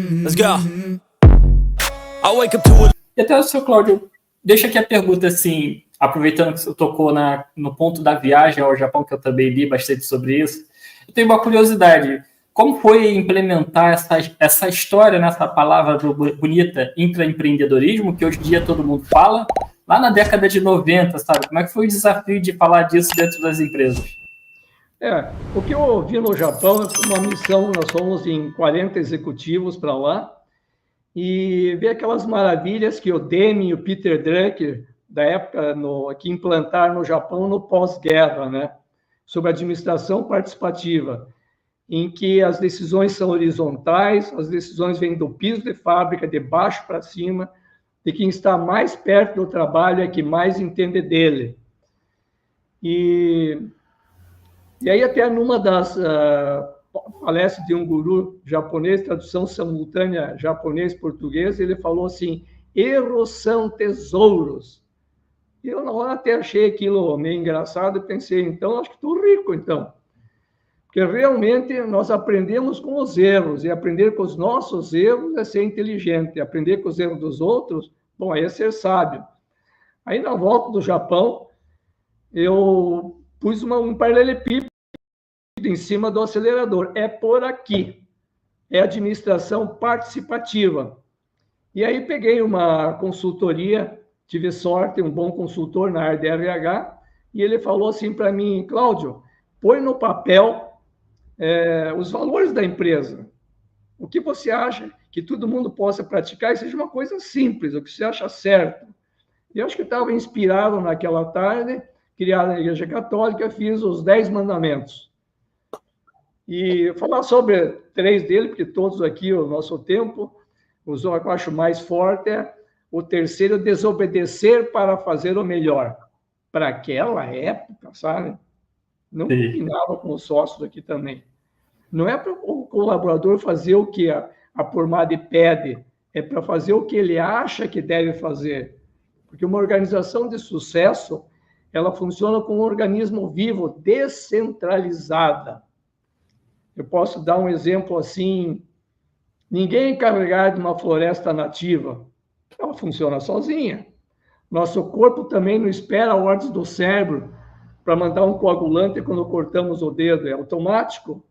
Let's go. I wake up to it. E até o seu Cláudio, deixa aqui a pergunta assim, aproveitando que você tocou no ponto da viagem ao Japão, que eu também li bastante sobre isso, eu tenho uma curiosidade. Como foi implementar essa história, nessa palavra bonita, intraempreendedorismo, que hoje em dia todo mundo fala, lá na década de 90, sabe? Como é que foi o desafio de falar disso dentro das empresas? O que eu vi no Japão é uma missão, nós fomos em 40 executivos para lá, e ver aquelas maravilhas que o Deming e o Peter Drucker, da época, que implantaram no Japão no pós-guerra, né? Sobre administração participativa, em que as decisões são horizontais, as decisões vêm do piso de fábrica, de baixo para cima, e quem está mais perto do trabalho é que mais entende dele. E aí, até numa das palestras de um guru japonês, tradução simultânea japonês-português, ele falou assim: erros são tesouros. E eu, na hora, até achei aquilo meio engraçado e pensei, então, acho que estou rico, então. Porque realmente nós aprendemos com os erros, e aprender com os nossos erros é ser inteligente, aprender com os erros dos outros, bom, aí é ser sábio. Aí, na volta do Japão, eu pus um paralelepípedo em cima do acelerador. É por aqui. É administração participativa. E aí peguei uma consultoria, tive sorte, um bom consultor na área de RH, e ele falou assim para mim: Cláudio, põe no papel os valores da empresa. O que você acha que todo mundo possa praticar e seja uma coisa simples, o que você acha certo. E eu acho que estava inspirado naquela tarde, criado na Igreja Católica, fiz os 10 mandamentos. E falar sobre 3 deles, porque todos aqui, o nosso tempo, o que eu acho mais forte é o terceiro, desobedecer para fazer o melhor. Para aquela época, sabe? Não combinava com os sócios aqui também. Não é para o colaborador fazer o que a Pormade pede, é para fazer o que ele acha que deve fazer. Porque uma organização de sucesso, ela funciona como um organismo vivo, descentralizada. Eu posso dar um exemplo assim: ninguém é encarregado de uma floresta nativa, ela funciona sozinha. Nosso corpo também não espera ordens do cérebro para mandar um coagulante quando cortamos o dedo, é automático.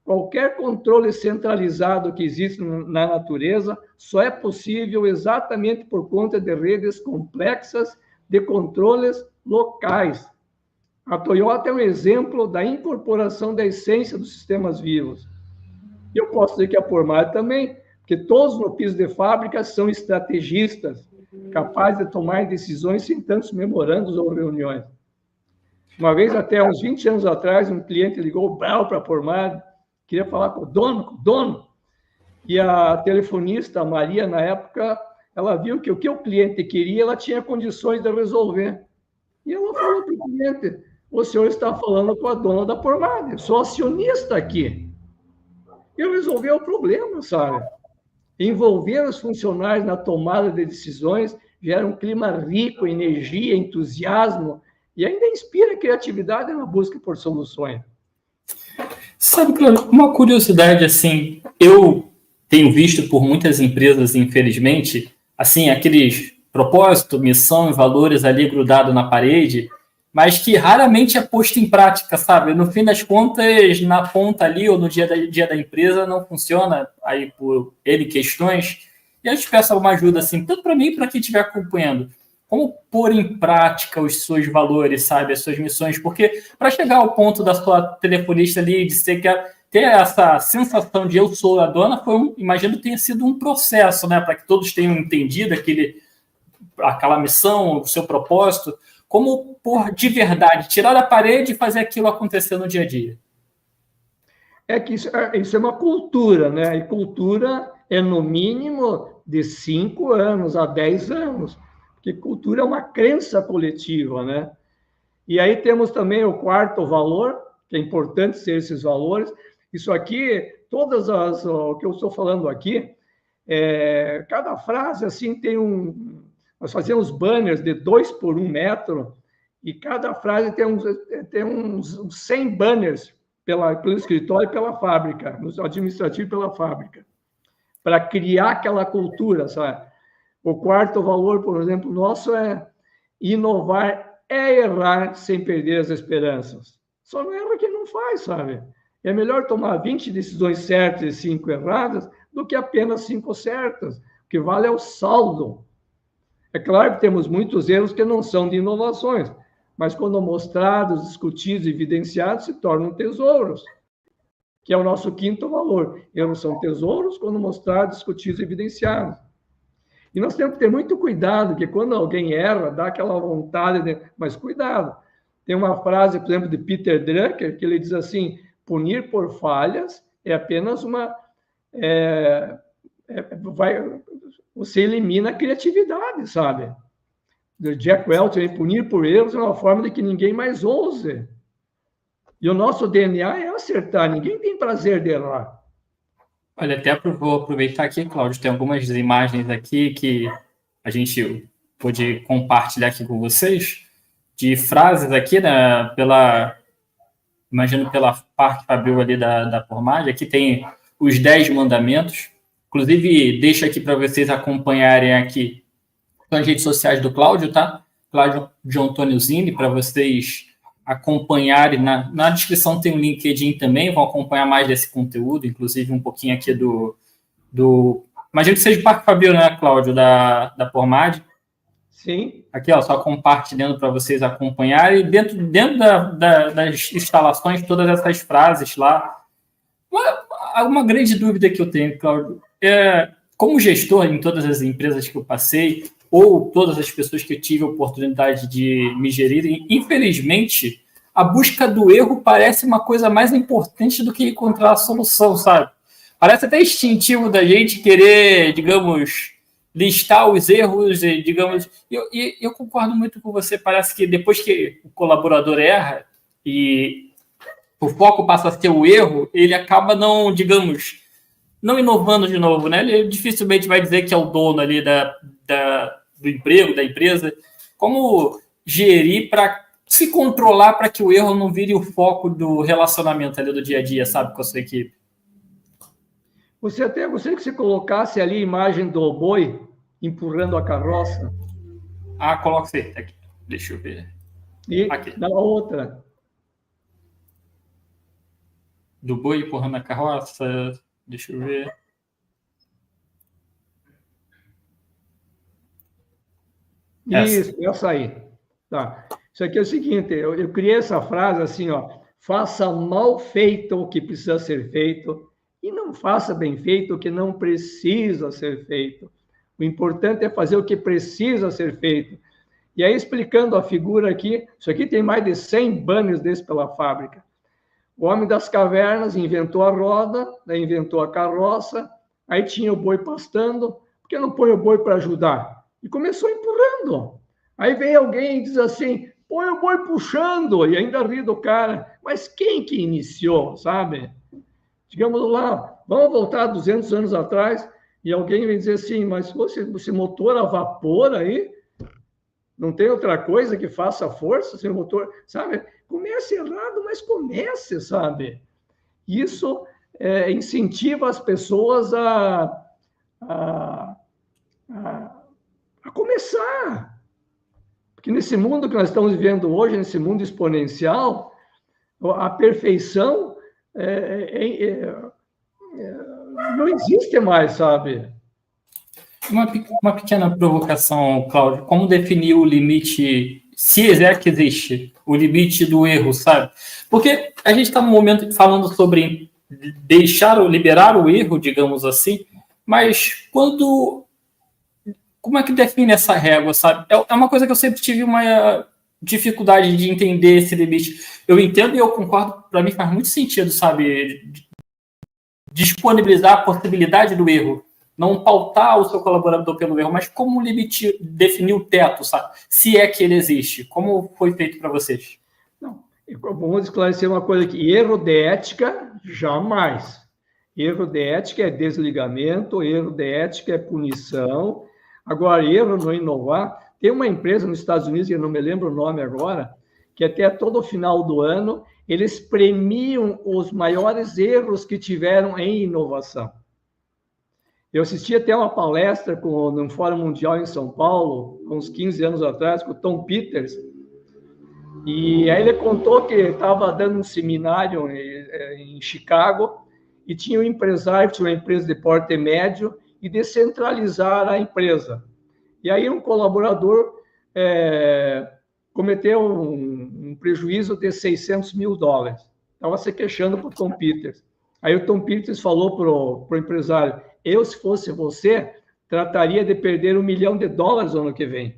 Qualquer controle centralizado que existe na natureza só é possível exatamente por conta de redes complexas de controles locais. A Toyota é um exemplo da incorporação da essência dos sistemas vivos. Eu posso dizer que a Pormade também, porque todos no piso de fábrica são estrategistas, capazes de tomar decisões sem tantos memorandos ou reuniões. Uma vez, até uns 20 anos atrás, um cliente ligou para a Pormade, queria falar com o dono, e a telefonista, a Maria, na época, ela viu que o que o cliente queria, ela tinha condições de resolver. E ela falou para o cliente: o senhor está falando com a dona da Pormade, eu sou acionista aqui. E resolveu o problema, sabe? Envolver os funcionários na tomada de decisões gera um clima rico, energia, entusiasmo, e ainda inspira criatividade na busca por soluções. Sabe, Cláudio, uma curiosidade, assim, eu tenho visto por muitas empresas, infelizmente, assim, aqueles propósito, missão e valores ali grudado na parede, mas que raramente é posto em prática, sabe? No fim das contas, na ponta ali ou no dia da empresa não funciona, aí por N questões, e eu te peço alguma ajuda, assim, tanto para mim e para quem estiver acompanhando. Como pôr em prática os seus valores, sabe? As suas missões, porque para chegar ao ponto da sua telefonista ali, de ser que ter essa sensação de eu sou a dona, imagino que tenha sido um processo, né? Para que todos tenham entendido aquela missão, o seu propósito, como pôr de verdade, tirar da parede e fazer aquilo acontecer no dia a dia. É que isso é uma cultura, né? E cultura é, no mínimo, de 5 anos a 10 anos. Porque cultura é uma crença coletiva, né? E aí temos também o quarto valor, que é importante ser esses valores. Isso aqui, o que eu estou falando aqui, cada frase, assim, tem nós fazemos banners de 2 por 1 metro, e cada frase tem uns 100 banners pelo escritório e pela fábrica, no administrativo e pela fábrica. para criar aquela cultura, sabe? O quarto valor, por exemplo, nosso é inovar é errar sem perder as esperanças. Só não erra quem não faz, sabe? É melhor tomar 20 decisões certas e 5 erradas do que apenas 5 certas. O que vale é o saldo. É claro que temos muitos erros que não são de inovações, mas quando mostrados, discutidos e evidenciados, se tornam tesouros, que é o nosso quinto valor. Erros são tesouros quando mostrados, discutidos e evidenciados. E nós temos que ter muito cuidado, que quando alguém erra, dá aquela vontade de... Mas cuidado. Tem uma frase, por exemplo, de Peter Drucker, que ele diz assim, punir por falhas é apenas uma... você elimina a criatividade, sabe? Do Jack Welch, punir por erros é uma forma de que ninguém mais ouse. E o nosso DNA é acertar, ninguém tem prazer de errar. Olha, até vou aproveitar aqui, Cláudio, tem algumas imagens aqui que a gente pôde compartilhar aqui com vocês, de frases aqui, né, imagino pela parte que abriu ali da Formad, aqui tem os 10 mandamentos, inclusive deixo aqui para vocês acompanharem aqui nas redes sociais do Cláudio, tá? Cláudio de Antônio Zini, para vocês acompanharem. Na descrição tem um LinkedIn também, vão acompanhar mais desse conteúdo, inclusive um pouquinho aqui imagino que seja o Parque Fabril, né, Cláudio, da Formad. Sim. Aqui, ó, só compartilhando para vocês acompanharem. E dentro das instalações, todas essas frases lá. Uma grande dúvida que eu tenho, Cláudio, como gestor em todas as empresas que eu passei, ou todas as pessoas que eu tive a oportunidade de me gerir, infelizmente, a busca do erro parece uma coisa mais importante do que encontrar a solução, sabe? Parece até instintivo da gente querer, digamos, listar os erros, digamos... Eu concordo muito com você, parece que depois que o colaborador erra e o foco passa a ser o erro, ele acaba não, digamos, não inovando de novo, né? Ele dificilmente vai dizer que é o dono ali do emprego, da empresa. Como gerir para se controlar para que o erro não vire o foco do relacionamento ali do dia a dia, sabe, com a sua equipe? Você até gostaria que você colocasse ali a imagem do boi empurrando a carroça? Coloca você aqui. Deixa eu ver. E aqui. na outra. Do boi empurrando a carroça. Deixa eu ver. Isso, essa aí. Tá. Isso aqui é o seguinte, eu criei essa frase assim, ó, faça mal feito o que precisa ser feito e não faça bem feito o que não precisa ser feito. O importante é fazer o que precisa ser feito. E aí, explicando a figura aqui, isso aqui tem mais de 100 banners desses pela fábrica. O homem das cavernas inventou a roda, daí inventou a carroça, aí tinha o boi pastando, por que não põe o boi para ajudar? E começou empurrando. Aí vem alguém e diz assim, põe o boi puxando, e ainda ri do cara. Mas quem que iniciou, sabe? Digamos lá, vamos voltar 200 anos atrás, e alguém vem dizer assim, mas esse motor a vapor aí, não tem outra coisa que faça força, esse motor, sabe? Comece errado, mas comece, sabe? Isso incentiva as pessoas a começar. Porque nesse mundo que nós estamos vivendo hoje, nesse mundo exponencial, a perfeição não existe mais, sabe? Uma pequena provocação, Cláudio. Como definir o limite, se é que existe, o limite do erro, sabe? Porque a gente está no momento falando sobre liberar o erro, digamos assim, mas como é que define essa régua, sabe? É uma coisa que eu sempre tive uma dificuldade de entender esse limite. Eu entendo e eu concordo, para mim faz muito sentido, sabe? Disponibilizar a possibilidade do erro, não pautar o seu colaborador pelo erro, mas como definir o teto, sabe? Se é que ele existe. Como foi feito para vocês? Não, vamos esclarecer uma coisa aqui. Erro de ética, jamais. Erro de ética é desligamento, erro de ética é punição. Agora, erro no inovar. Tem uma empresa nos Estados Unidos, que eu não me lembro o nome agora, que até todo final do ano, eles premiam os maiores erros que tiveram em inovação. Eu assisti até uma palestra no Fórum Mundial em São Paulo, uns 15 anos atrás, com o Tom Peters, e aí ele contou que estava dando um seminário em Chicago e tinha um empresário, tinha uma empresa de porte médio, e descentralizar a empresa. E aí um colaborador cometeu um prejuízo de $600 mil. Estava se queixando para o Tom Peters. Aí o Tom Peters falou para o empresário: eu, se fosse você, trataria de perder $1 milhão no ano que vem.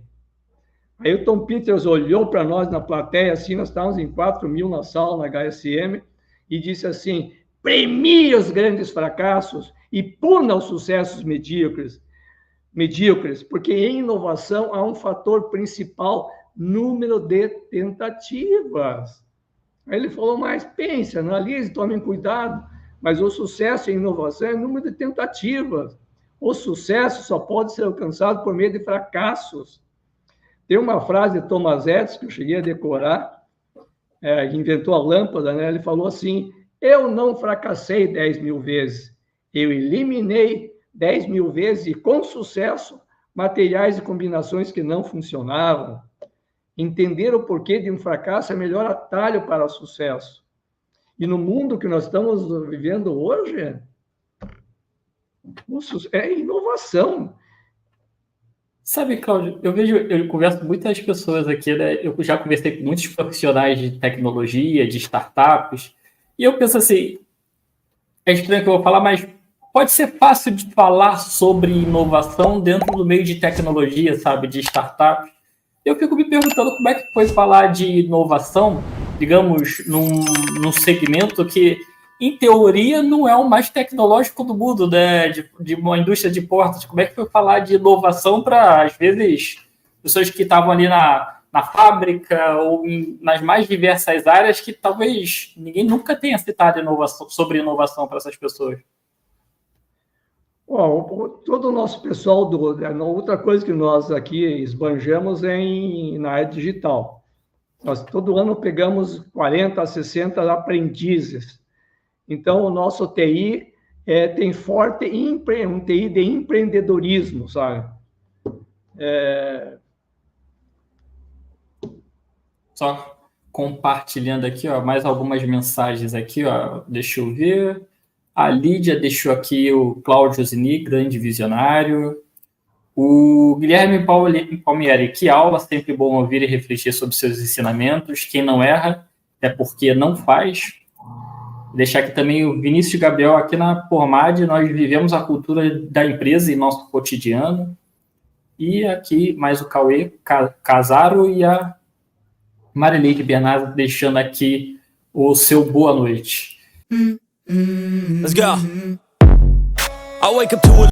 Aí o Tom Peters olhou para nós na plateia, assim, nós estávamos em 4 mil na sala, na HSM, e disse assim: premie os grandes fracassos e puna os sucessos medíocres, porque em inovação há um fator principal: número de tentativas. Aí ele falou: mas pense, analise, tomem cuidado, mas o sucesso em inovação é número de tentativas. O sucesso só pode ser alcançado por meio de fracassos. Tem uma frase de Thomas Edison que eu cheguei a decorar, que inventou a lâmpada, né? Ele falou assim: eu não fracassei 10 mil vezes, eu eliminei 10 mil vezes e, com sucesso, materiais e combinações que não funcionavam. Entender o porquê de um fracasso é o melhor atalho para o sucesso. E no mundo que nós estamos vivendo hoje, é inovação. Sabe, Cláudio, eu converso com muitas pessoas aqui, né? Eu já conversei com muitos profissionais de tecnologia, de startups, e eu penso assim, é estranho que eu vou falar, mas pode ser fácil de falar sobre inovação dentro do meio de tecnologia, sabe, de startups. Eu fico me perguntando como é que foi falar de inovação, digamos, num segmento que, em teoria, não é o mais tecnológico do mundo, né? De uma indústria de portas. Como é que foi falar de inovação para, às vezes, pessoas que estavam ali na fábrica ou nas mais diversas áreas que talvez ninguém nunca tenha citado sobre inovação para essas pessoas? Todo o nosso pessoal, outra coisa que nós aqui esbanjamos na área digital. Nós todo ano pegamos 40 a 60 aprendizes. Então, o nosso TI tem forte um TI de empreendedorismo, sabe? Só compartilhando aqui, ó, mais algumas mensagens aqui, ó. Deixa eu ver. A Lídia deixou aqui o Cláudio Zini, grande visionário. O Guilherme Palmieri, que aula, sempre bom ouvir e refletir sobre seus ensinamentos. Quem não erra é porque não faz. Deixar aqui também o Vinícius Gabriel, aqui na Pormad, nós vivemos a cultura da empresa em nosso cotidiano. E aqui mais o Cauê Casaro e a Marileide Bernardo deixando aqui o seu boa noite. Let's go. I wake up to a